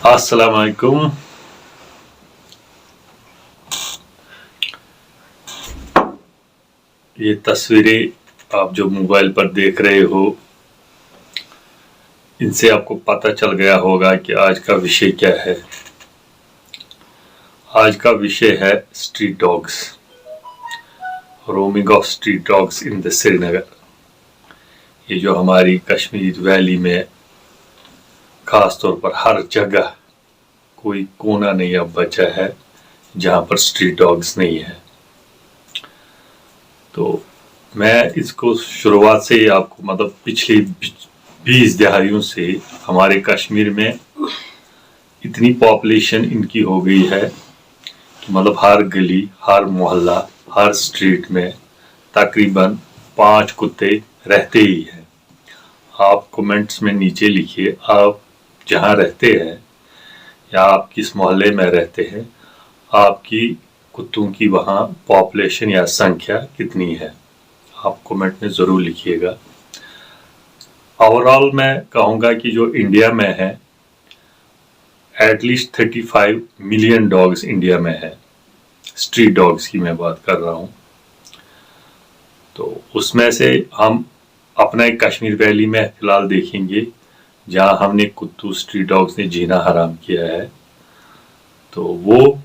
अस्सलाम वालेकुम। ये तस्वीरें आप जो मोबाइल पर देख रहे हो, इनसे आपको पता चल गया होगा कि आज का विषय क्या है। आज का विषय है street dogs, roaming of street dogs in the Srinagar. ये जो हमारी कश्मीर वैली में खास तौर पर हर जगह कोई कोना नहीं अब बचा है जहाँ पर स्ट्रीट डॉग्स नहीं है। तो मैं इसको शुरुआत से ही आपको पिछली 20 दिहाइयों से हमारे कश्मीर में इतनी पॉपुलेशन इनकी हो गई है कि हर गली, हर मोहल्ला, हर स्ट्रीट में तकरीबन 5 कुत्ते रहते ही हैं। आप कमेंट्स में नीचे लिखिए आप जहाँ रहते हैं या आप किस मोहल्ले में रहते हैं, आपकी कुत्तों की वहाँ पॉपुलेशन या संख्या कितनी है, आप कमेंट में ज़रूर लिखिएगा। ओवरऑल मैं कहूँगा कि जो इंडिया में है एटलीस्ट 35 मिलियन डॉग्स इंडिया में है। स्ट्रीट डॉग्स की मैं बात कर रहा हूँ। तो उसमें से हम अपना एक कश्मीर वैली में फ़िलहाल देखेंगे जहाँ हमने कुत्तू स्ट्रीट डॉग्स ने जीना हराम किया है। तो वो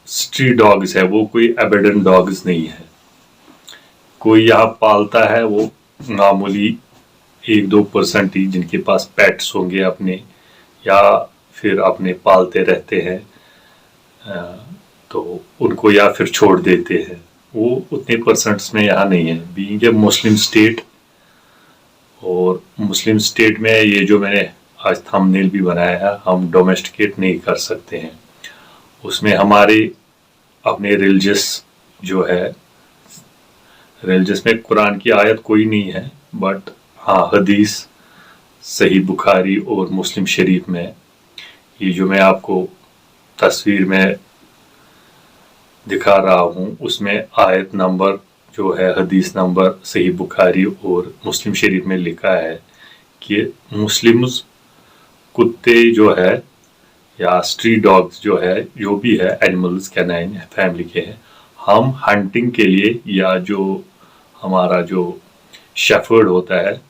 स्ट्रीट डॉग्स है, वो कोई एबेंडन डॉग्स नहीं है। कोई यहाँ पालता है वो मामूली 1-2% ही जिनके पास पेट्स होंगे अपने या फिर अपने पालते रहते हैं, तो उनको या फिर छोड़ देते हैं। वो उतने परसेंट्स में यहाँ नहीं है। बीइंग ए मुस्लिम स्टेट, और मुस्लिम स्टेट में ये जो मैंने आज थंबनेल भी बनाया है, हम डोमेस्टिकेट नहीं कर सकते हैं। उसमें हमारे अपने रिलीजियस जो है, रिलीजियस में कुरान की आयत कोई नहीं है, बट हाँ हदीस सही बुखारी और मुस्लिम शरीफ में ये जो मैं आपको तस्वीर में दिखा रहा हूँ उसमें आयत नंबर जो है, हदीस नंबर सही बुखारी और मुस्लिम शरीफ में लिखा है कि मुस्लिम्स कुत्ते जो है या स्ट्रीट डॉग्स जो है, जो भी है एनिमल्स कैनाइन फैमिली के हैं, हम हंटिंग के लिए या जो हमारा जो शेफर्ड होता है,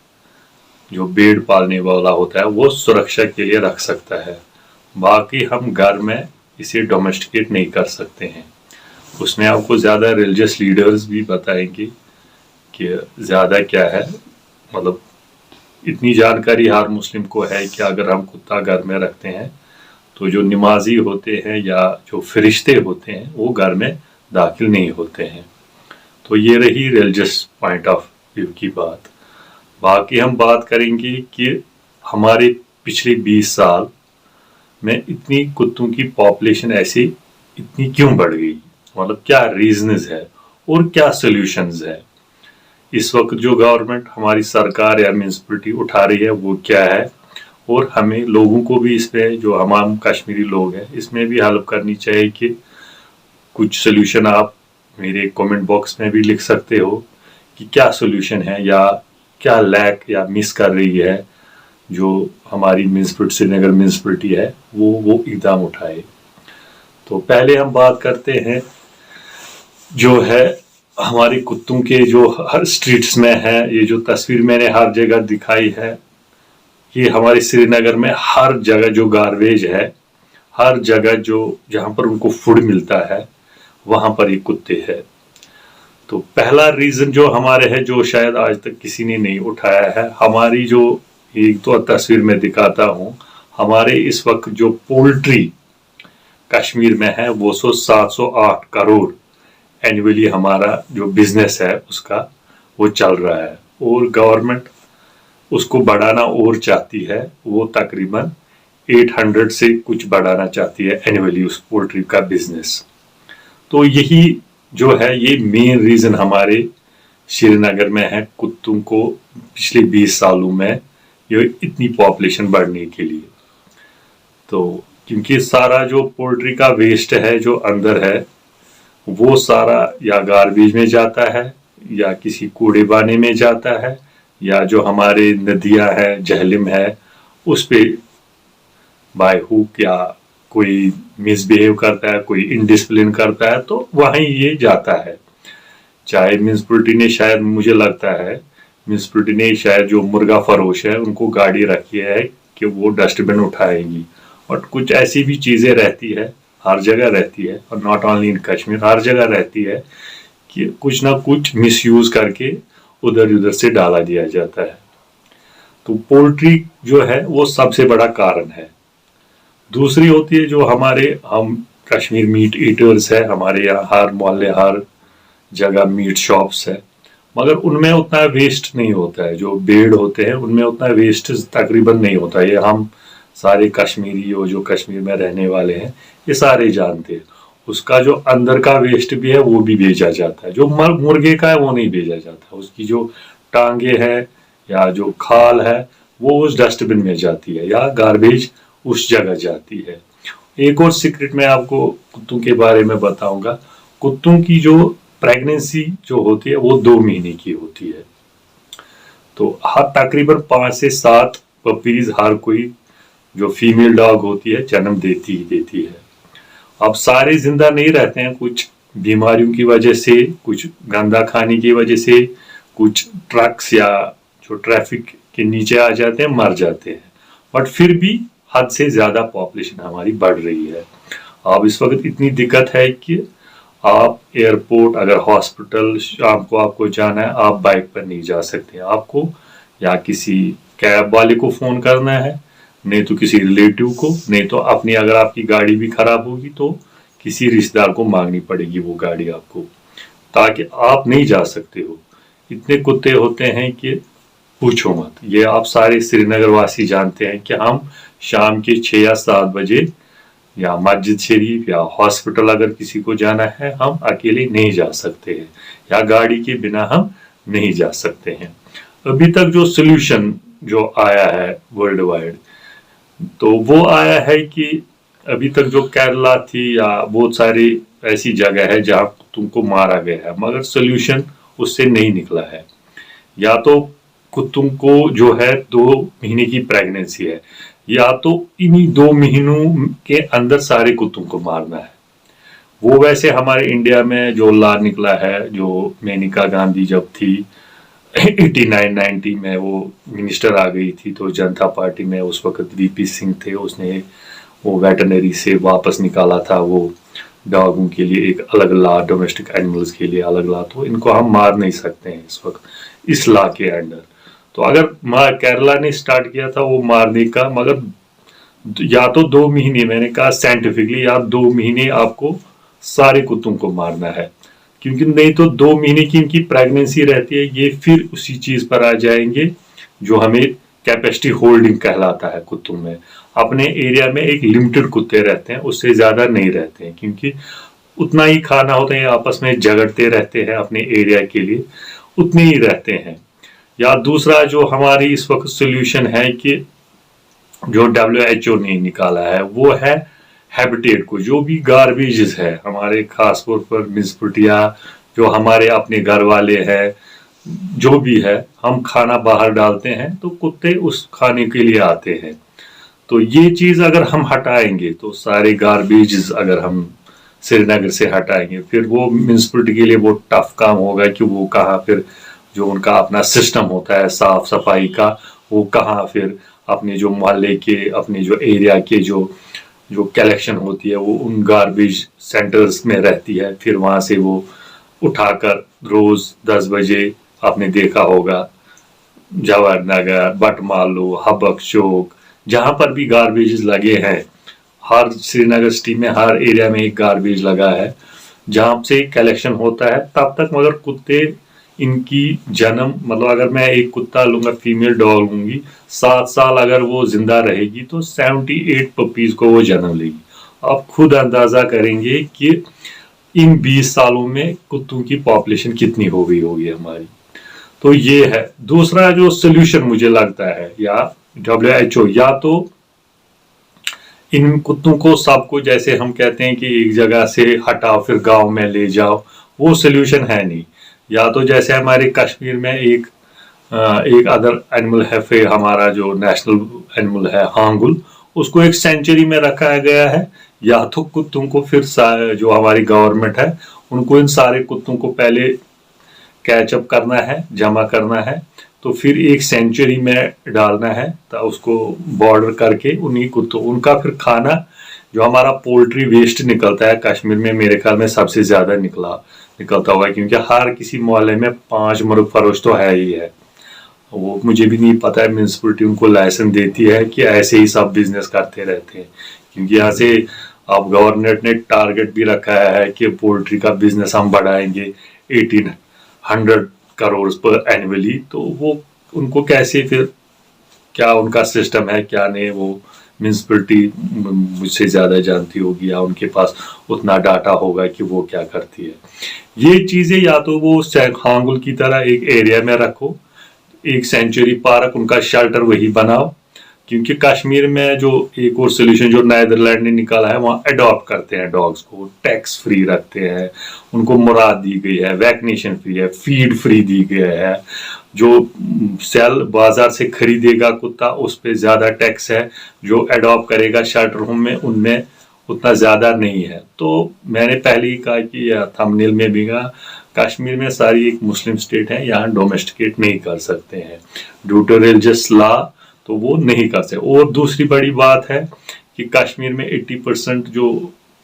जो भेड़ पालने वाला होता है, वो सुरक्षा के लिए रख सकता है। बाकी हम घर में इसे डोमेस्टिकेट नहीं कर सकते हैं। उसमें आपको ज़्यादा रिलीजियस लीडर्स भी बताएंगे कि ज़्यादा क्या है। इतनी जानकारी हर मुस्लिम को है कि अगर हम कुत्ता घर में रखते हैं तो जो नमाजी होते हैं या जो फरिश्ते होते हैं वो घर में दाखिल नहीं होते हैं। तो ये रही रिलीजियस पॉइंट ऑफ व्यू की बात। बाकी हम बात करेंगे कि हमारे पिछले 20 साल में इतनी कुत्तों की पॉपुलेशन ऐसी इतनी क्यों बढ़ गई, क्या रीजंस है और क्या सॉल्यूशंस है। इस वक्त जो गवर्नमेंट हमारी सरकार या म्यूनसिपलिटी उठा रही है वो क्या है, और हमें लोगों को भी इसमें, जो हम कश्मीरी लोग हैं, इसमें भी हेल्प करनी चाहिए कि कुछ सॉल्यूशन आप मेरे कमेंट बॉक्स में भी लिख सकते हो कि क्या सॉल्यूशन है या क्या लैक या मिस कर रही है जो हमारी म्यूनसिपलिटी, श्रीनगर म्यूनसिपलिटी है, वो इकदाम उठाए। तो पहले हम बात करते हैं जो है हमारे कुत्तों के जो हर स्ट्रीट्स में है। ये जो तस्वीर मैंने हर जगह दिखाई है, ये हमारे श्रीनगर में हर जगह जो गार्बेज है, हर जगह जो जहाँ पर उनको फूड मिलता है वहाँ पर ये कुत्ते हैं। तो पहला रीज़न जो हमारे है, जो शायद आज तक किसी ने नहीं उठाया है, हमारी जो एक तो तस्वीर में दिखाता हूँ, हमारे इस वक्त जो पोल्ट्री कश्मीर में है वो 708 करोड़ एनुअली हमारा जो बिजनेस है उसका वो चल रहा है, और गवर्नमेंट उसको बढ़ाना और चाहती है। वो तकरीबन 800 से कुछ बढ़ाना चाहती है एनुअली उस पोल्ट्री का बिजनेस। तो यही जो है ये मेन रीज़न हमारे श्रीनगर में है कुत्तों को पिछले 20 सालों में ये इतनी पॉपुलेशन बढ़ने के लिए। तो क्योंकि सारा जो पोल्ट्री का वेस्ट है जो अंदर है वो सारा या गार्बेज में जाता है या किसी कूड़े बाने में जाता है, या जो हमारे नदियां हैं, जहलिम है, उस पे बाय हुक या कोई मिसबिहेव करता है, कोई इनडिसिप्लिन करता है, तो वहीं ये जाता है। चाहे म्यूनसिपैलिटी ने शायद, मुझे लगता है म्यूनसिपैलिटी ने शायद जो मुर्गा फरोश है उनको गाड़ी रखी है कि वो डस्टबिन उठाएंगी, और कुछ ऐसी भी चीज़ें रहती है, हर जगह रहती है, और नॉट ओनली इन कश्मीर, हर जगह रहती है कि कुछ ना कुछ मिसयूज करके उधर उधर से डाला दिया जाता है। तो पोल्ट्री जो है वो सबसे बड़ा कारण है। दूसरी होती है जो हम कश्मीर मीट ईटर्स है, हमारे यहाँ हर मोहल्ले हर जगह मीट शॉप्स है, मगर उनमें उतना वेस्ट नहीं होता है। जो भेड़ होते हैं उनमें उतना वेस्ट तकरीबन नहीं होता है। ये हम सारे कश्मीरी और जो कश्मीर में रहने वाले हैं ये सारे जानते हैं। उसका जो अंदर का वेस्ट भी है वो भी भेजा जाता है। जो मुर्गे का है वो नहीं भेजा जाता, उसकी जो टांगे है या जो खाल है वो उस डस्टबिन में जाती है, या गार्बेज उस जगह जाती है। एक और सीक्रेट मैं आपको कुत्तों के बारे में बताऊंगा। कुत्तों की जो प्रेगनेंसी जो होती है वो 2 महीने की होती है। तो हर तकरीबन 5 से 7 पपीज हर कोई जो फीमेल डॉग होती है जन्म देती ही देती है। अब सारे जिंदा नहीं रहते हैं, कुछ बीमारियों की वजह से, कुछ गंदा खाने की वजह से, कुछ ट्रक्स या जो ट्रैफिक के नीचे आ जाते हैं मर जाते हैं, बट फिर भी हद से ज्यादा पॉपुलेशन हमारी बढ़ रही है। अब इस वक्त इतनी दिक्कत है कि आप एयरपोर्ट, अगर हॉस्पिटल शाम को आपको जाना है, आप बाइक पर नहीं जा सकते। आपको या किसी कैब वाले को फोन करना है, नहीं तो किसी रिलेटिव को, नहीं तो अपनी, अगर आपकी गाड़ी भी खराब होगी तो किसी रिश्तेदार को मांगनी पड़ेगी वो गाड़ी आपको, ताकि आप नहीं जा सकते हो। इतने कुत्ते होते हैं कि पूछो मत। ये आप सारे श्रीनगर वासी जानते हैं कि हम शाम के 6 या 7 बजे या मस्जिद शरीफ या हॉस्पिटल अगर किसी को जाना है, हम अकेले नहीं जा सकते हैं, या गाड़ी के बिना हम नहीं जा सकते हैं। अभी तक जो सोल्यूशन जो आया है वर्ल्ड वाइड, तो वो आया है कि अभी तक जो केरला थी या बहुत सारी ऐसी जगह है जहां तुमको मारा गया है, मगर सोल्यूशन उससे नहीं निकला है। या तो कुत्तों को जो है 2 महीने की प्रेगनेंसी है, या तो इन्हीं 2 महीनों के अंदर सारे कुत्तों को मारना है। वो वैसे हमारे इंडिया में जो लॉ निकला है, जो मेनका गांधी जब थी 89-90 में वो मिनिस्टर आ गई थी, तो जनता पार्टी में उस वक्त वीपी सिंह थे, उसने वो वेटरनरी से वापस निकाला था वो डॉगों के लिए एक अलग लॉ, डोमेस्टिक एनिमल्स के लिए अलग लॉ। तो इनको हम मार नहीं सकते हैं इस वक्त इस लॉ के अंडर। तो अगर केरला ने स्टार्ट किया था वो मारने का, मगर या तो 2 महीने, मैंने कहा साइंटिफिकली, या 2 महीने आपको सारे कुत्तों को मारना है, क्योंकि नहीं तो 2 महीने की इनकी प्रेगनेंसी रहती है। ये फिर उसी चीज पर आ जाएंगे जो हमें कैपेसिटी होल्डिंग कहलाता है कुत्तों में। अपने एरिया में एक लिमिटेड कुत्ते रहते हैं, उससे ज्यादा नहीं रहते हैं, क्योंकि उतना ही खाना होता है, आपस में झगड़ते रहते हैं अपने एरिया के लिए, उतने ही रहते हैं। या दूसरा जो हमारी इस वक्त सोल्यूशन है कि जो WHO ने निकाला है वो है हैबिटेट को, जो भी गार्बेजेस है हमारे, खास तौर पर म्यूनसिपैलिटियां, जो हमारे अपने घर वाले हैं, जो भी है, हम खाना बाहर डालते हैं तो कुत्ते उस खाने के लिए आते हैं। तो ये चीज अगर हम हटाएंगे, तो सारे गार्बेजेस अगर हम श्रीनगर से हटाएंगे, फिर वो म्यूनसिपैलिटी के लिए वो टफ काम होगा कि वो कहाँ फिर जो उनका अपना सिस्टम होता है साफ सफाई का, वो कहाँ फिर अपने जो मोहल्ले के, अपने जो एरिया के जो कलेक्शन होती है वो उन गार्बेज सेंटर्स में रहती है। फिर वहां से वो उठाकर रोज 10 बजे, आपने देखा होगा जवाहर नगर, बटमालू, हबक चौक, जहां पर भी गार्बेज लगे हैं, हर श्रीनगर सिटी में हर एरिया में एक गार्बेज लगा है जहां से कलेक्शन होता है। तब तक मगर कुत्ते इनकी जन्म, मतलब अगर मैं एक कुत्ता लूंगा, फीमेल डॉग लूंगी, 7 साल अगर वो जिंदा रहेगी तो 78 पपीज को वो जन्म लेगी। आप खुद अंदाजा करेंगे कि इन 20 सालों में कुत्तों की पॉपुलेशन कितनी हो गई होगी हमारी। तो ये है दूसरा जो सोल्यूशन मुझे लगता है, या WHO, या तो इन कुत्तों को सबको, जैसे हम कहते हैं कि एक जगह से हटाओ फिर गांव में ले जाओ, वो सोल्यूशन है नहीं। या तो जैसे हमारे कश्मीर में एक अदर एनिमल है, फिर हमारा जो नेशनल एनिमल है हांगुल, उसको एक सेंचुरी में रखा गया है। या तो कुत्तों को फिर जो हमारी गवर्नमेंट है उनको इन सारे कुत्तों को पहले कैचअप करना है, जमा करना है, तो फिर एक सेंचुरी में डालना है, तो उसको बॉर्डर करके उन्हीं कुत्तों उनका फिर खाना, जो हमारा पोल्ट्री वेस्ट निकलता है कश्मीर में, मेरे ख्याल में सबसे ज्यादा निकलता हुआ है, क्योंकि हर किसी मोहल्ले में 5 मुर्ग फरोश तो है ही है। वो मुझे भी नहीं पता है म्यूनसिपलिटी उनको लाइसेंस देती है कि ऐसे ही सब बिजनेस करते रहते हैं, क्योंकि यहाँ से अब गवर्नमेंट ने टारगेट भी रखा है कि पोल्ट्री का बिजनेस हम बढ़ाएंगे 1800 करोड़ पर एनुअली। तो वो उनको कैसे फिर क्या उनका सिस्टम है क्या नहीं, वो म्यूनसिपलिटी मुझसे ज़्यादा जानती होगी, या उनके पास उतना डाटा होगा कि वो क्या करती है। ये चीज़ें या तो वो हांगुल की तरह एक एरिया में रखो, एक सेंचुरी पार्क, उनका शेल्टर वही बनाओ, क्योंकि कश्मीर में जो एक और सोल्यूशन जो नीदरलैंड ने निकाला है, वहाँ अडॉप्ट करते हैं डॉग्स को, टैक्स फ्री रखते हैं, उनको मुराद दी गई है, वैक्सीनेशन फ्री है, फीड फ्री दी गई है, जो सेल बाजार से खरीदेगा कुत्ता उस पर ज्यादा टैक्स है, जो अडॉप्ट करेगा शेल्टर होम में उनमें उतना ज्यादा नहीं है। तो मैंने पहले ही कहा कि थंबनेल में भी कहा, कश्मीर में सारी एक मुस्लिम स्टेट है, यहाँ डोमेस्टिकेट नहीं कर सकते हैं ड्यू टू रिलीजियस लॉ, तो वो नहीं कर सकते। और दूसरी बड़ी बात है कि कश्मीर में 80% जो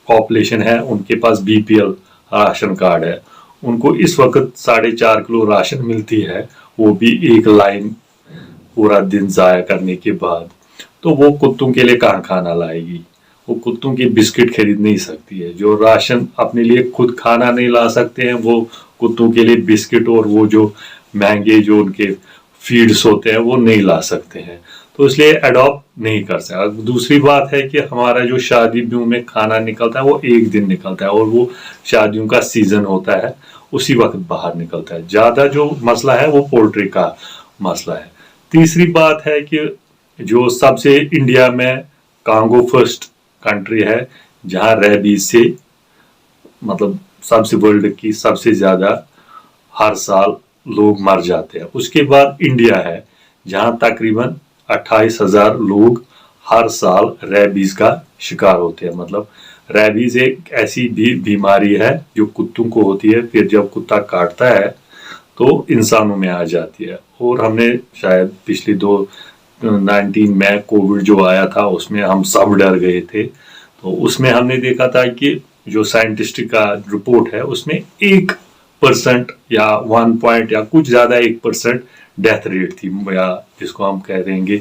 पॉपुलेशन है उनके पास BPL राशन कार्ड है, उनको इस वक्त 4.5 किलो राशन मिलती है, वो भी एक लाइन पूरा दिन जाया करने के बाद। तो वो कुत्तों के लिए कहाँ खाना लाएगी, वो कुत्तों की बिस्किट खरीद नहीं सकती है। जो राशन अपने लिए खुद खाना नहीं ला सकते हैं, वो कुत्तों के लिए बिस्किट और वो जो महंगे जो उनके फीड्स होते हैं वो नहीं ला सकते हैं, तो इसलिए अडॉप्ट नहीं कर सकते। दूसरी बात है कि हमारा जो शादियों में खाना निकलता है वो एक दिन निकलता है, और वो शादियों का सीजन होता है उसी वक्त बाहर निकलता है। ज्यादा जो मसला है वो पोल्ट्री का मसला है। तीसरी बात है कि जो सबसे इंडिया में कांगो फर्स्ट कंट्री है जहां रेबीज से मतलब सबसे वर्ल्ड की सबसे ज्यादा हर साल लोग मर जाते हैं। उसके बाद इंडिया है जहां तकरीबन 28,000 लोग हर साल रेबीज का शिकार होते हैं। मतलब रेबीज एक ऐसी भी बीमारी है जो कुत्तों को होती है, फिर जब कुत्ता काटता है तो इंसानों में आ जाती है। और हमने शायद पिछले 2019 में कोविड जो आया था उसमें हम सब डर गए थे, तो उसमें हमने देखा था कि जो साइंटिस्ट का रिपोर्ट है उसमें 1% या 1 पॉइंट या कुछ ज्यादा 1% डेथ रेट थी, या जिसको हम कह देंगे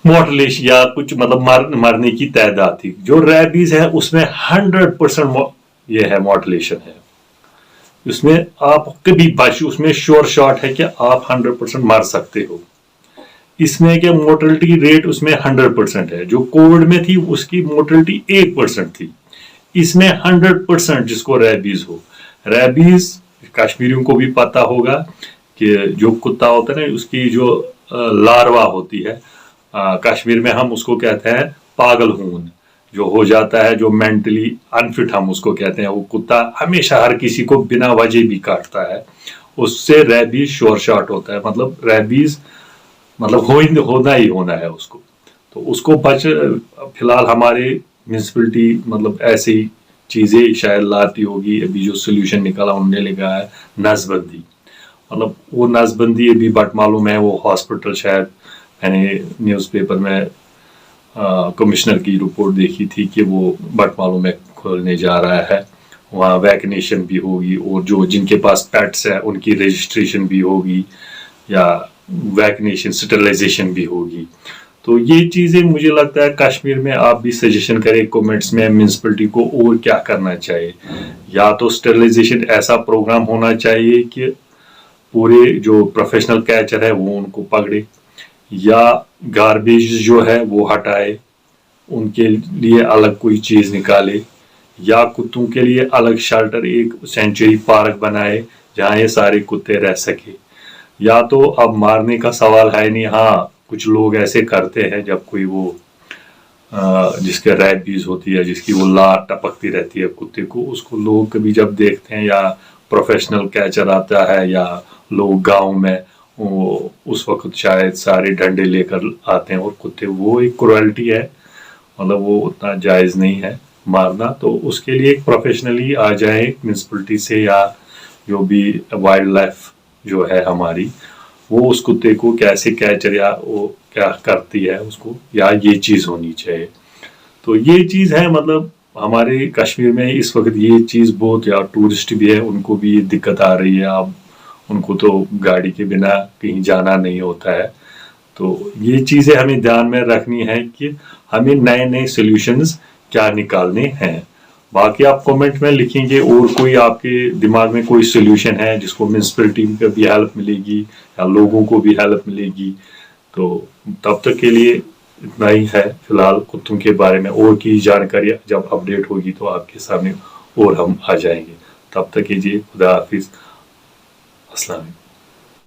मॉर्टलेशन या कुछ मतलब मरने की तादाद थी। जो रेबीज है उसमें 100% ये है मॉर्टलेशन है, उसमें आप कभी बच, उसमें श्योर शॉट है कि आप 100% मर सकते हो। इसमें क्या मोर्टलिटी रेट उसमें 100% है, जो कोविड में थी उसकी मोर्टलिटी 1% थी, इसमें 100% जिसको रेबीज हो। रेबीज कश्मीरियों को भी पता होगा कि जो कुत्ता होता है ना उसकी जो लार्वा होती है, कश्मीर में हम उसको कहते हैं पागल खून, जो हो जाता है, जो मेंटली अनफिट हम उसको कहते हैं। वो कुत्ता हमेशा हर किसी को बिना वजह भी काटता है, उससे रेबीज श्योर शॉट होता है। मतलब रेबीज मतलब होना ही होना है उसको, तो उसको फिलहाल हमारे म्यूनसिपलिटी मतलब ऐसी चीजें शायद लाती होगी। अभी जो सोल्यूशन निकाला उन्होंने लिखा है नसबंदी, मतलब वो नसबंदी अभी बट मालूम है, वो हॉस्पिटल शायद मैंने न्यूज़पेपर में कमिश्नर की रिपोर्ट देखी थी कि वो बट मालूम में खोलने जा रहा है, वहाँ वैक्सीनेशन भी होगी, और जो जिनके पास पेट्स है उनकी रजिस्ट्रेशन भी होगी, या वैक्सीनेशन स्टरलाइजेशन भी होगी। तो ये चीज़ें मुझे लगता है कश्मीर में आप भी सजेशन करें कमेंट्स में म्यूनसिपलिटी को और क्या करना चाहिए। या तो स्टरलाइजेशन ऐसा प्रोग्राम होना चाहिए कि पूरे जो प्रोफेशनल कैचर है वो उनको पकड़े, या गार्बेज जो है वो हटाए, उनके लिए अलग कोई चीज़ निकाले, या कुत्तों के लिए अलग शेल्टर एक सेंचुरी पार्क बनाए जहाँ ये सारे कुत्ते रह सके। या तो अब मारने का सवाल है नहीं, हाँ कुछ लोग ऐसे करते हैं जब कोई वो जिसके रेबीज होती है, जिसकी वो लार टपकती रहती है कुत्ते को, उसको लोग कभी जब देखते हैं या प्रोफेशनल कैचर आता है या लोग गांव में उस वक्त शायद सारे डंडे लेकर आते हैं और कुत्ते, वो एक क्रुएल्टी है, मतलब वो उतना जायज़ नहीं है मारना। तो उसके लिए एक प्रोफेशनली आ जाए म्यूनसिपलिटी से, या जो भी वाइल्ड लाइफ जो है हमारी, वो उस कुत्ते को कैसे कैचर या वो क्या करती है उसको, या ये चीज़ होनी चाहिए। तो ये चीज़ है, मतलब हमारे कश्मीर में इस वक्त ये चीज़ बहुत, या टूरिस्ट भी है उनको भी ये दिक्कत आ रही है। अब उनको तो गाड़ी के बिना कहीं जाना नहीं होता है। तो ये चीज़ें हमें ध्यान में रखनी है कि हमें नए नए सॉल्यूशंस क्या निकालने हैं। बाकी आप कमेंट में लिखेंगे, और कोई आपके दिमाग में कोई सॉल्यूशन है जिसको म्यूनसिपलिटी को भी हेल्प मिलेगी या लोगों को भी हेल्प मिलेगी। तो तब तक के लिए इतना ही है फिलहाल कुत्तों के बारे में। और की जानकारी जब अपडेट होगी तो आपके सामने और हम आ जाएंगे। तब तक कीजिए, खुदा हाफिज, अस्सलाम वालेकुम।